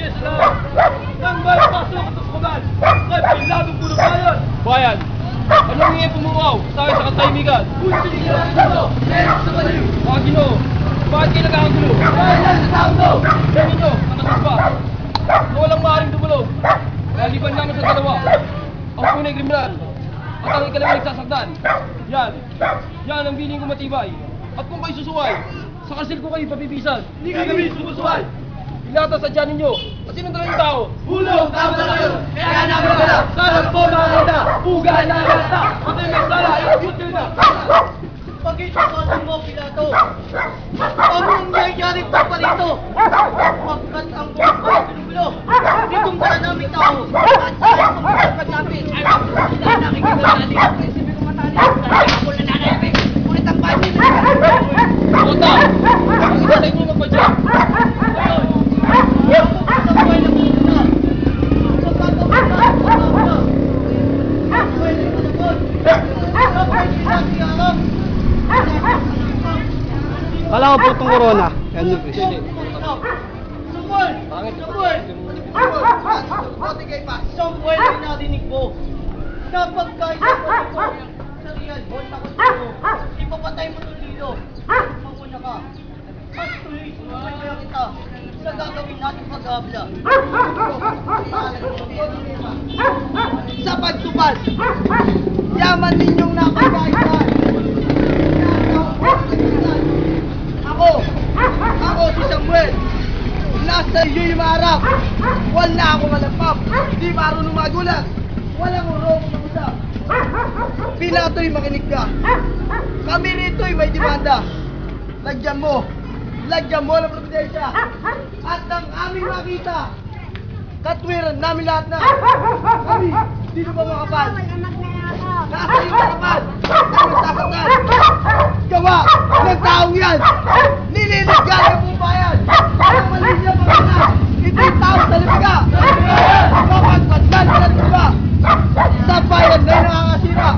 sige, salamat. Nang may pasok at kumagal. Kaya piladong puno bayan. Bayan, anong ngayon pumukaw sa akin sa katahimikan? Punti ka lang ito. Meron sa baliw. Mga Ginoo, bakit kayo nagkakagulo? Dahil lang sa tao to. Yan ninyo, ang ba? Na walang maaaring dumulog. Naliban namin sa dalawa. Ang punay kriminal. At ang ikalawang nagsasaktan. Yan. Yan ang biling ko matibay. At kung kayo susuway, sa kasil ko kayo papipisan. Hindi kami sumusuway. Ilata sa dyan ninyo. At sinundan yung tao. Hulong, tama na kayo. Kaya namin pala. Sana po mga kita. Ugahan na kita. At yung may sala, i-abuse nyo na. Pag-isukasin mo, Pilato. Ano ang nangyayari pa pa rito? Pagkat ang buong ay pinubulo. Ditong dala namin tao. At sa ang pagkat namin. Sila nakikipagdali. Isipin ko matali. Dahil ako na nanayabik. Ngunit ang bahay nila. Kota! Ang isa sa inyo magpadya. Ngayon, ako sa buhay ng muna. Sa pagkakita, sa pagkakita. Ang buhay ng panahon. Sa buhay nila siyaram. Kala ko po itong corona. Yan yung Chris. Sumul! Sumul! Isang buhay na narinig mo. Kapag kahit ako ito, sarihan, buwan na ko dito. Ipapatay mo ng dito. Manguna ka. At tuloy sinumay kaya kita sa gagawin natin pag-abla. Sa pagtupad, yaman ninyong nakakaitan. Ako si Samuel. Nasa iyo yung marap. Wala akong malapap. Di marunong magulat. Walang urong mag-usap. Pilato'y makinig ka. Kami rito'y may demanda. Lagyan mo ng providensya. At ang aming makita, katwiran namin lahat na. Kami, dito ba makapal? Nasa iyo karapan. Ang nasasaktan. Gawa ng taong yan. Nililigan ng buong bayan. Ang malinya mga na. Ito'y tao sa libiga. Kapag patlan sa libiga. Sa bayan na nakakasira.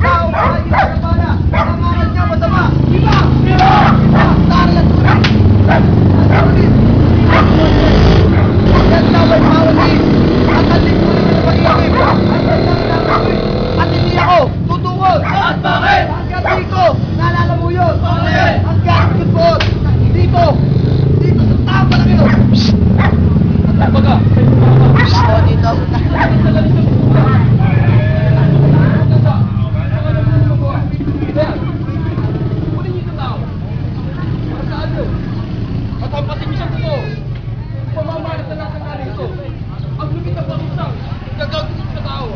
Taong sa iyo sa bana. Ang aral niya masama. Iba! Taral at tuloy. At tuloy. Yan tawa'y mawali. At ang lingkunin na pag-iakip. At yan lang nakatuloy. At hindi ako tutungod. At bakit? Hanggang dito, naalala mo yun. Bakit? Hanggang dito, dito sa tama lang yun. Baga. Ako dito. At ang patimisang ko, pamamalit na nasa kanya ito. Ang lupit na pakisang, gagawin sa tao.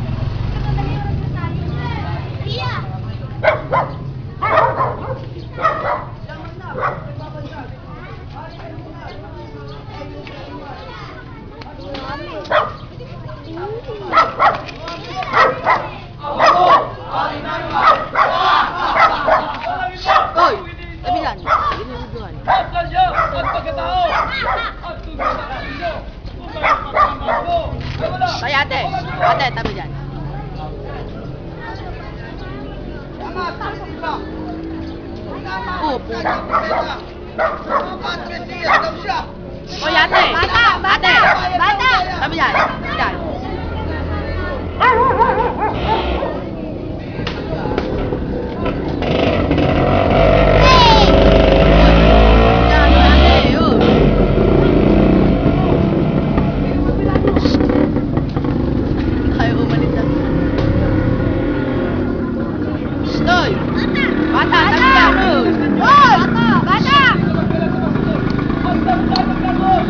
Hoy! Tabilan! Inuuduhan. At kanya, ang pagkatao. At tuloy na kanino. Kung may pagkakamang mo, ay wala. Ay ate! Ate, tabi dyan. Tama, tama ba? Opo. Mga patriotiya daw siya. Hoy ate! Bata! Bata! Bata! Tabi dyan. Dyan. Dyan, ate! Oh. Ayaw umalis na. Stoy! Bata! Tabi dyan! Oh! Bata! Ang damdamin ng gano'n.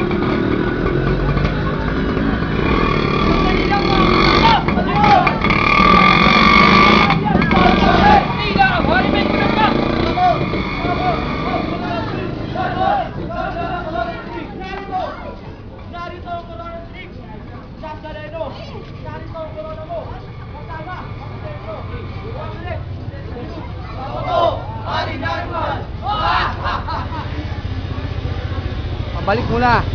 Pabalik muna.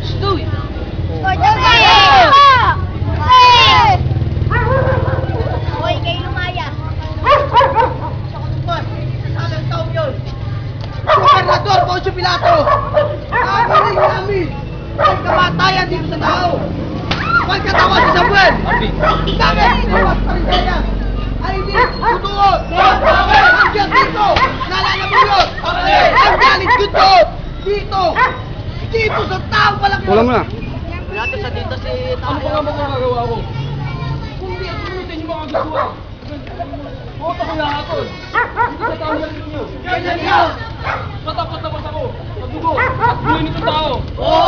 Stoy! Hoy, kayo lumayas. Sasalang taong yun! Gobernador Poncio Pilato! Amin ay kamatayan dito sa tao. Pagkatawa si Samuel. Arby. Bakit? Bawas pa rin siya. Ay hindi, totoo. Hanggang dito, naalala mo yun. Ang galit ko to. Dito. Dito sa tao palang Wala mo na. Wala to sa dito si Ano pa nga magagawa ko? Kung di ako ulitin yung mga gusto. Boto ko lahat ko. Dito sa tao ninyo. Ganyan ka. Matapat na ako. Pagdugo. At buhay nito tao. Oo.